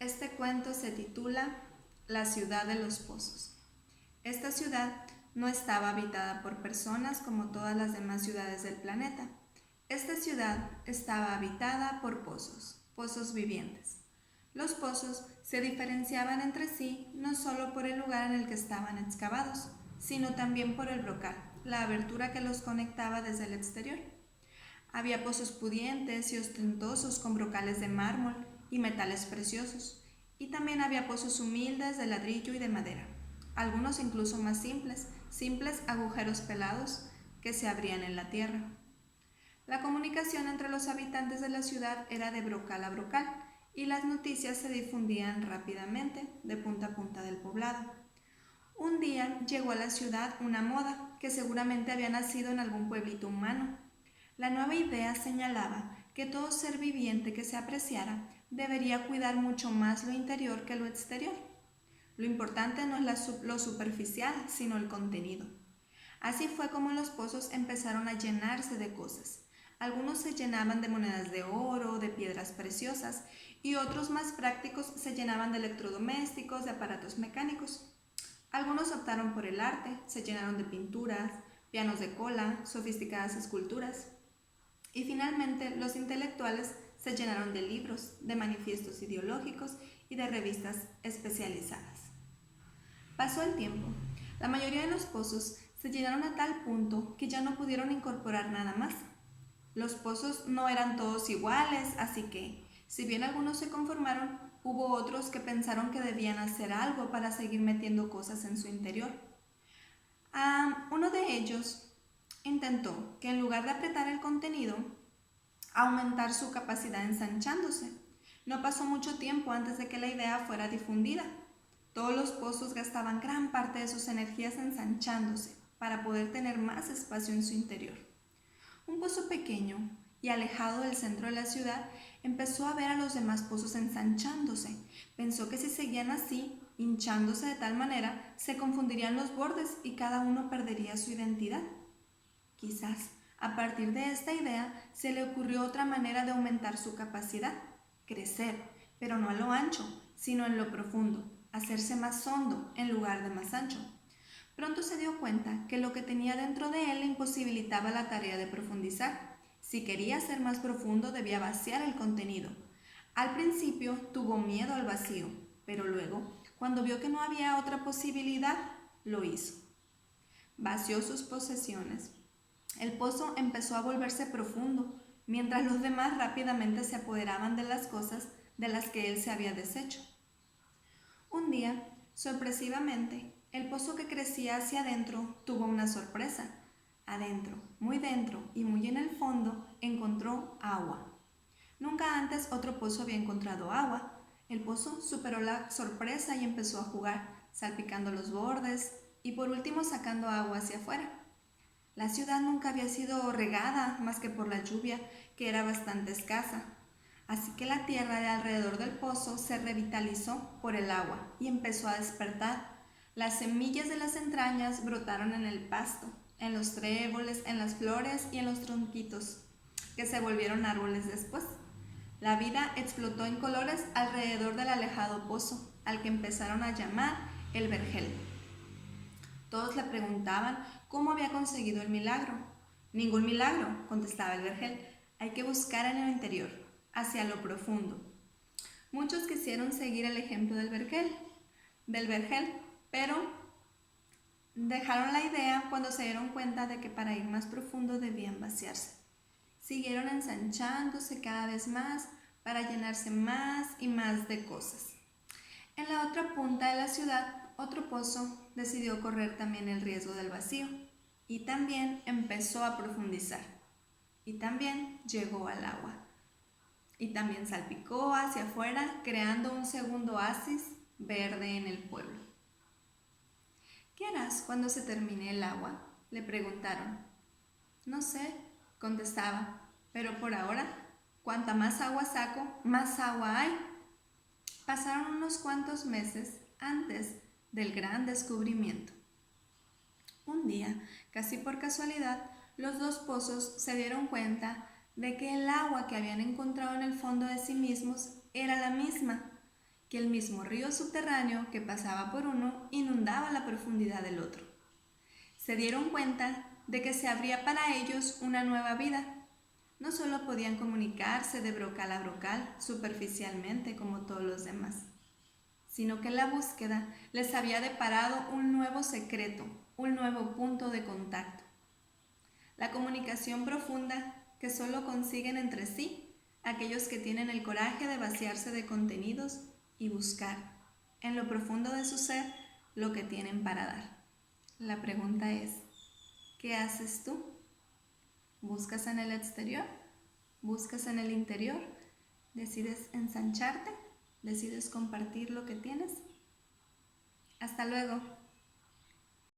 Este cuento se titula La ciudad de los pozos. Esta ciudad no estaba habitada por personas como todas las demás ciudades del planeta. Esta ciudad estaba habitada por pozos, pozos vivientes. Los pozos se diferenciaban entre sí no solo por el lugar en el que estaban excavados, sino también por el brocal, la abertura que los conectaba desde el exterior. Había pozos pudientes y ostentosos con brocales de mármol y metales preciosos, y también había pozos humildes de ladrillo y de madera, algunos incluso más simples agujeros pelados que se abrían en la tierra. La comunicación entre los habitantes de la ciudad era de brocal a brocal, y las noticias se difundían rápidamente de punta a punta del poblado. Un día llegó a la ciudad una moda que seguramente había nacido en algún pueblito humano. La nueva idea señalaba que todo ser viviente que se apreciara debería cuidar mucho más lo interior que lo exterior. Lo importante no es lo superficial, sino el contenido. Así fue como los pozos empezaron a llenarse de cosas. Algunos se llenaban de monedas de oro, de piedras preciosas, y otros más prácticos se llenaban de electrodomésticos, de aparatos mecánicos. Algunos optaron por el arte, se llenaron de pinturas, pianos de cola, sofisticadas esculturas. Y finalmente los intelectuales se llenaron de libros, de manifiestos ideológicos y de revistas especializadas. Pasó el tiempo. La mayoría de los pozos se llenaron a tal punto que ya no pudieron incorporar nada más. Los pozos no eran todos iguales, así que, si bien algunos se conformaron, hubo otros que pensaron que debían hacer algo para seguir metiendo cosas en su interior. Uno de ellos intentó que en lugar de apretar el contenido, aumentar su capacidad ensanchándose. No pasó mucho tiempo antes de que la idea fuera difundida. Todos los pozos gastaban gran parte de sus energías ensanchándose para poder tener más espacio en su interior. Un pozo pequeño y alejado del centro de la ciudad empezó a ver a los demás pozos ensanchándose. Pensó que si seguían así, hinchándose de tal manera, se confundirían los bordes y cada uno perdería su identidad. Quizás, a partir de esta idea, se le ocurrió otra manera de aumentar su capacidad: crecer, pero no a lo ancho, sino en lo profundo, hacerse más hondo en lugar de más ancho. Pronto se dio cuenta que lo que tenía dentro de él le imposibilitaba la tarea de profundizar. Si quería ser más profundo, debía vaciar el contenido. Al principio tuvo miedo al vacío, pero luego, cuando vio que no había otra posibilidad, lo hizo. Vació sus posesiones. El pozo empezó a volverse profundo, mientras los demás rápidamente se apoderaban de las cosas de las que él se había deshecho. Un día, sorpresivamente, el pozo que crecía hacia adentro tuvo una sorpresa. Adentro, muy dentro y muy en el fondo, encontró agua. Nunca antes otro pozo había encontrado agua. El pozo superó la sorpresa y empezó a jugar, salpicando los bordes y por último sacando agua hacia afuera. La ciudad nunca había sido regada más que por la lluvia, que era bastante escasa. Así que la tierra de alrededor del pozo se revitalizó por el agua y empezó a despertar. Las semillas de las entrañas brotaron en el pasto, en los tréboles, en las flores y en los tronquitos, que se volvieron árboles después. La vida explotó en colores alrededor del alejado pozo, al que empezaron a llamar el vergel. Todos le preguntaban cómo había conseguido el milagro. Ningún milagro, contestaba el vergel. Hay que buscar en el interior, hacia lo profundo. Muchos quisieron seguir el ejemplo del vergel, pero dejaron la idea cuando se dieron cuenta de que para ir más profundo debían vaciarse. Siguieron ensanchándose cada vez más para llenarse más y más de cosas. En la otra punta de la ciudad, otro pozo decidió correr también el riesgo del vacío y también empezó a profundizar. Y también llegó al agua. Y también salpicó hacia afuera, creando un segundo oasis verde en el pueblo. ¿Qué harás cuando se termine el agua?, le preguntaron. No sé, contestaba, pero por ahora, cuanta más agua saco, más agua hay. Pasaron unos cuantos meses antes del gran descubrimiento. Un día, casi por casualidad, los dos pozos se dieron cuenta de que el agua que habían encontrado en el fondo de sí mismos era la misma, que el mismo río subterráneo que pasaba por uno inundaba la profundidad del otro. Se dieron cuenta de que se abría para ellos una nueva vida. No solo podían comunicarse de brocal a brocal superficialmente como todos los demás, sino que la búsqueda les había deparado un nuevo secreto, un nuevo punto de contacto. La comunicación profunda que solo consiguen entre sí aquellos que tienen el coraje de vaciarse de contenidos y buscar en lo profundo de su ser lo que tienen para dar. La pregunta es, ¿qué haces tú? ¿Buscas en el exterior? ¿Buscas en el interior? ¿Decides ensancharte? ¿Decides compartir lo que tienes? Hasta luego.